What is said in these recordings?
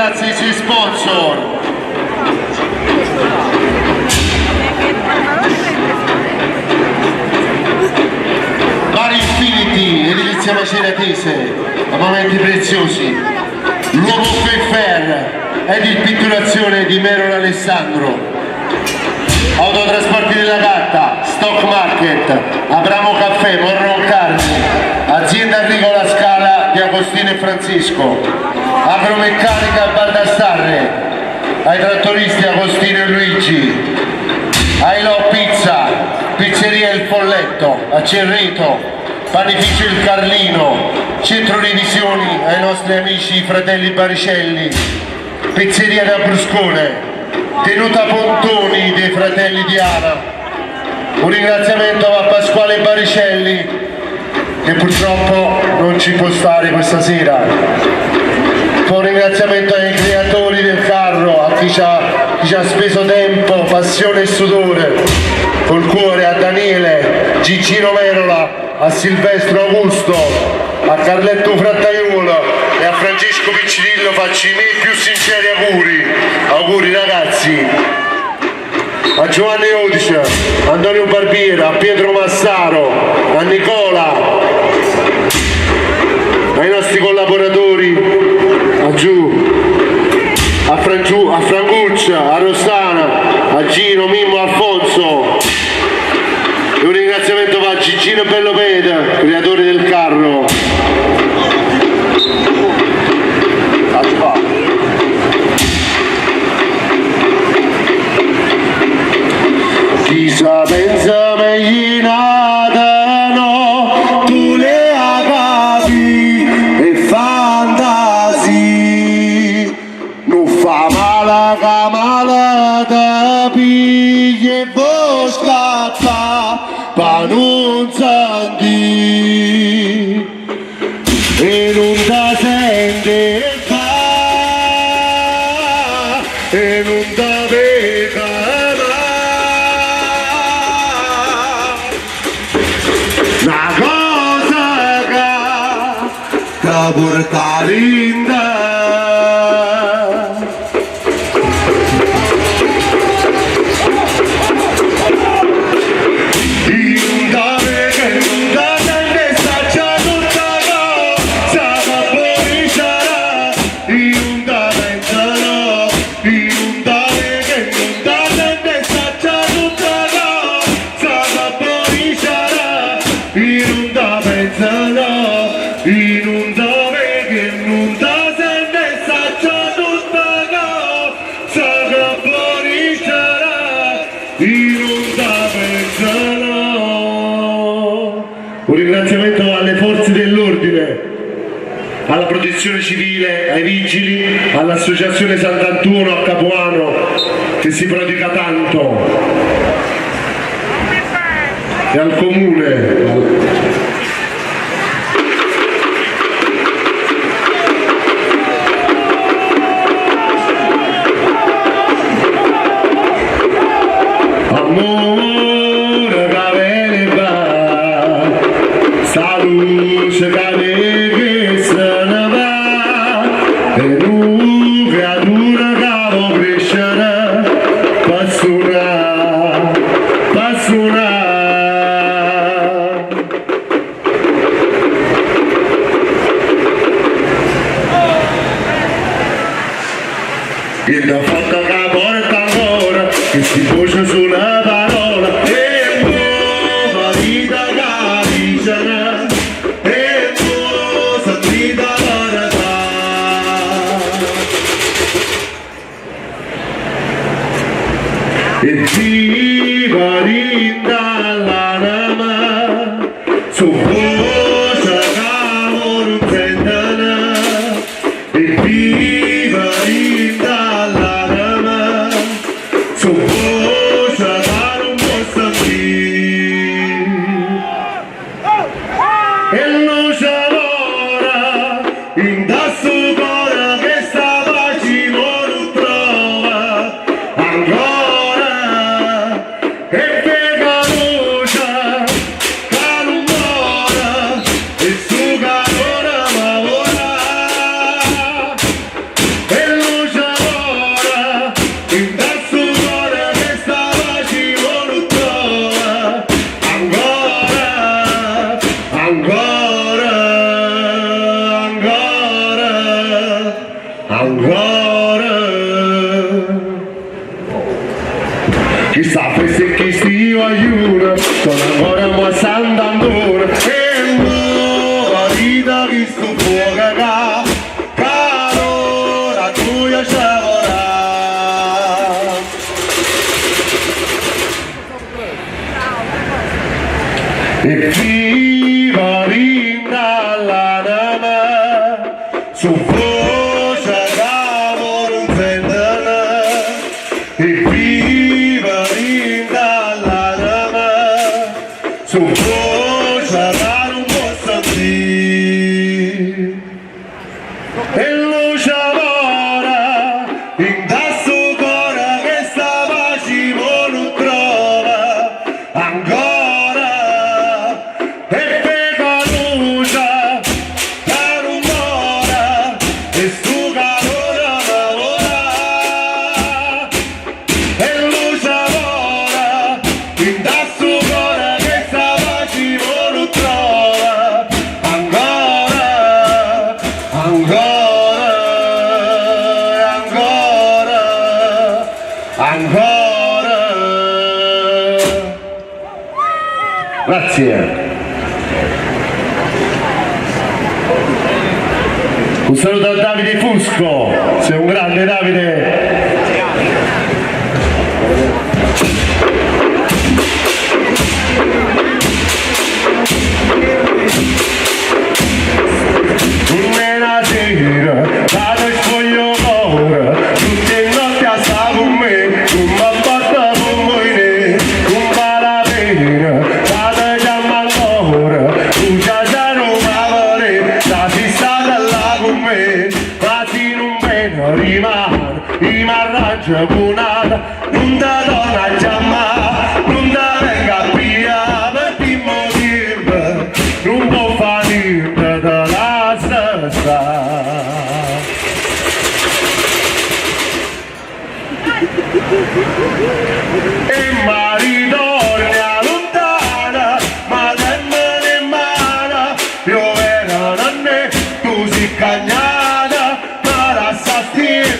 grazie ai suoi sponsor. Bar Infinity, edilizia maceratese, a momenti preziosi. L'uomo Fair ed il pitturazione di Merolo Alessandro. Autotrasporti della Gatta, Stock Market, Abramo Caffè, Morron Carne, azienda agricola Scala di Agostino e Francisco, agromeccanica Baldastarre, ai trattoristi Agostino e Luigi, Ailo Pizza, pizzeria Il Folletto, a Cerrito, panificio Il Carlino, centro revisioni ai nostri amici fratelli Baricelli, pizzeria da Bruscone, tenuta Pontoni dei fratelli Diana. Un ringraziamento a Pasquale Baricelli che purtroppo non ci può stare questa sera. Un ringraziamento ai creatori del carro, a chi ci ha speso tempo, passione e sudore, col cuore, a Daniele, Gigino Merola, a Silvestro Augusto, a Carletto Frattaiuolo e a Francesco Piccirillo faccio i miei più sinceri auguri ragazzi, a Giovanni Odice, a Antonio Barbiera, a Pietro Massaro, a Nicola, ai nostri collaboratori, a Franguccia, a Rossana, a Gino, Mimmo, Alfonso. E un ringraziamento va a Gigino Bellopeda, creatore del carro. Chi sa pensa meglio no, tu le agavi e fantasi, non fa male che male da piglia e vo scappa, pa non senti e non da sente fa e non da vega. Una cosa che porta linda un ringraziamento alle forze dell'ordine, alla protezione civile, ai vigili, all'associazione Sant'Antuono a Capuano che si prodiga tanto e al comune. E da fatta che porta ancora, che si voce sulla parola, e nuova vita capicciana, e nuova vita parata. E viva rinda la nama, su voce cavolo prendana, e viva rinda E ancora. Chissà se chi stia aiuta, sono ancora passando ancora. E nuova vita che sto fuoco ca, calora tu io ci lavorare. E viva vinta la nama, su voce d'amore un fendana. E viva vinta la nama, su voce d'amore un po' sentire. E luce amore, in tasto cuore che sta pace non trova ancora. Ancora. Grazie. Un saluto a Davide Fusco, sei un grande Davide. Una sera, vado e spoglio ora, tutte le notti a sta con me. I m'arrangia bunata, non da donna chiamata, non da venga via, per ti morirmi, non può fare niente dalla stessa. E ritorna lontana, ma temmene in mano, io era nanne, tu si cagnata, ma la sta stienda.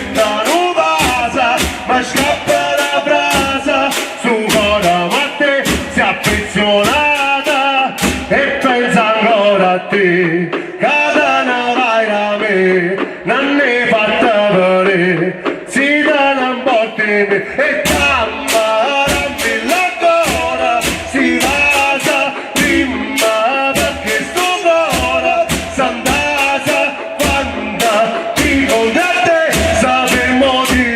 Ma scappa la brasa su cosa ma te si è affezionata e pensa ancora a te, catana vai da me, non ne fatta per si dà un botte e tamma rammi la gola, si vasa rimma perché sto cuore s'andasa quando dico da te sapremo di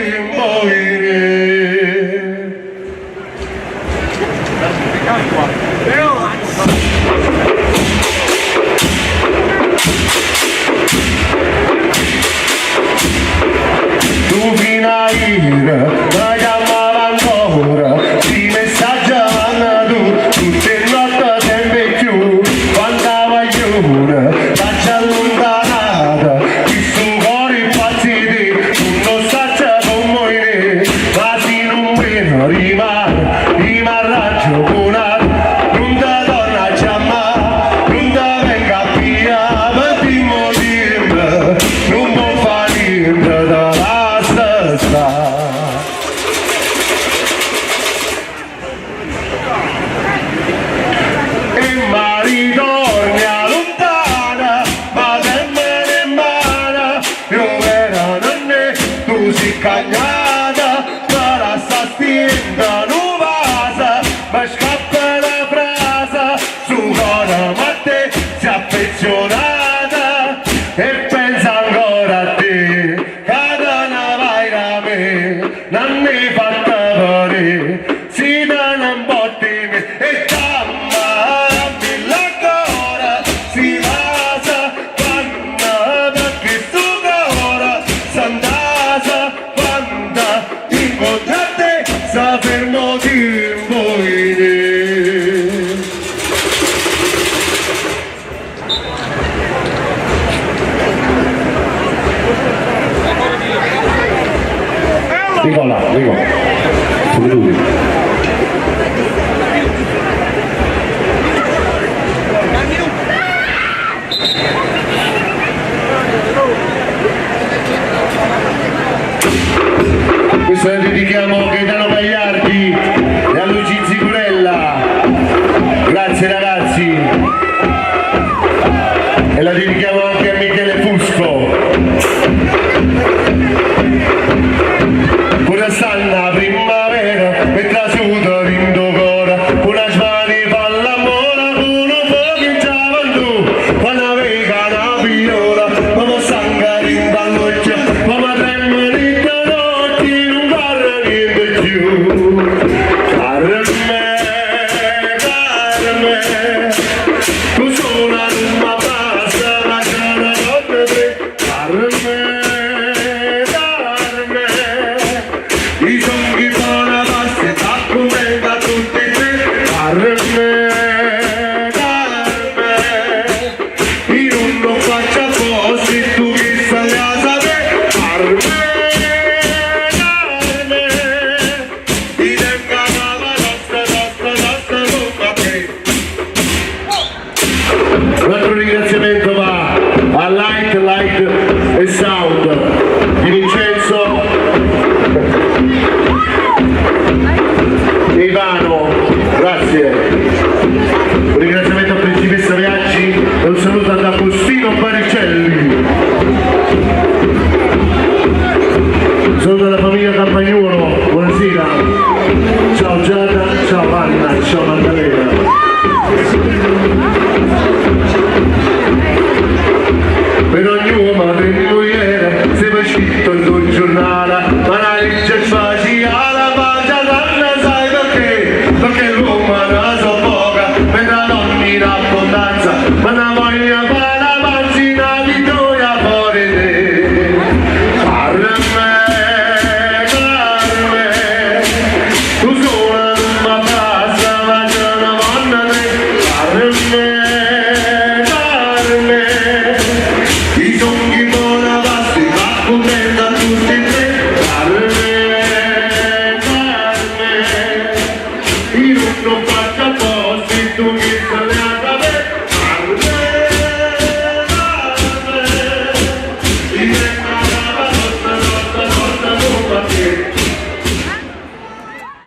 tu fino a ira, ma chiamava ancora, ti messaggiavano tutte le notti sempre più, quando voglio faccia allontanata, chi sto cuore impazzito, tu non saccia come me, ma se non vedo rimane, mi arraggio buonato, non da donna chiamata, non da venga via, per ti morirmi, non può fare niente dalla stessa. E ritorna lontana, ma temmene in mano, io era nanne, tu si cagnata, ma la sta stienda non vasa, ma scappa la frasa, su cosa ma te si è affezionata e pensa ancora a te, catana vai da me, non ne fatta per si dà un botte e tamma rammi la gola, si vasa quando perché sto cuore s'andasa quando incontra te sa fermo di voi. Nicola, come lui. Se la dedichiamo a Gaetano Gagliardi e a Luigi Zicurella. Grazie ragazzi. E la dedichiamo anche a Michele Fusco. Pure Sanna primavera e trasuta l'indocora. Una smani fa l'amore con un po' che gioventù. Quando vega una viola, come sangare in balloccia, come tremere in notti, non parla niente più. Carme, tu suona una passa, la cara notte tre. Carme, i sogni buona pasta, come da tutti e tre. Carme, io non faccio apposta, tu che stai a sapere. Carme, ti tengo la nostra con te. Un altro ringraziamento va a Light e Sound di Vincenzo e Ivano, grazie. Un ringraziamento a Principessa Viaggi e un saluto ad Agostino Baricelli. Un saluto alla famiglia Campagnuolo, buonasera. Ciao Giada, ciao Anna, ciao Maddalena. Per ogni uomo per muoiere se va scritto il tuo giornale, ma la legge facile la pace non sai perché? Perché l'uomo non so poca, mentre la donna in abbondanza, ma la voglia fa la manzina di gioia fuori te. Carme, tu sola non mi passa, ma c'è una donna te. Carme, i sogni buona pasta, ma contenta tutti e tre. Carme, io non faccio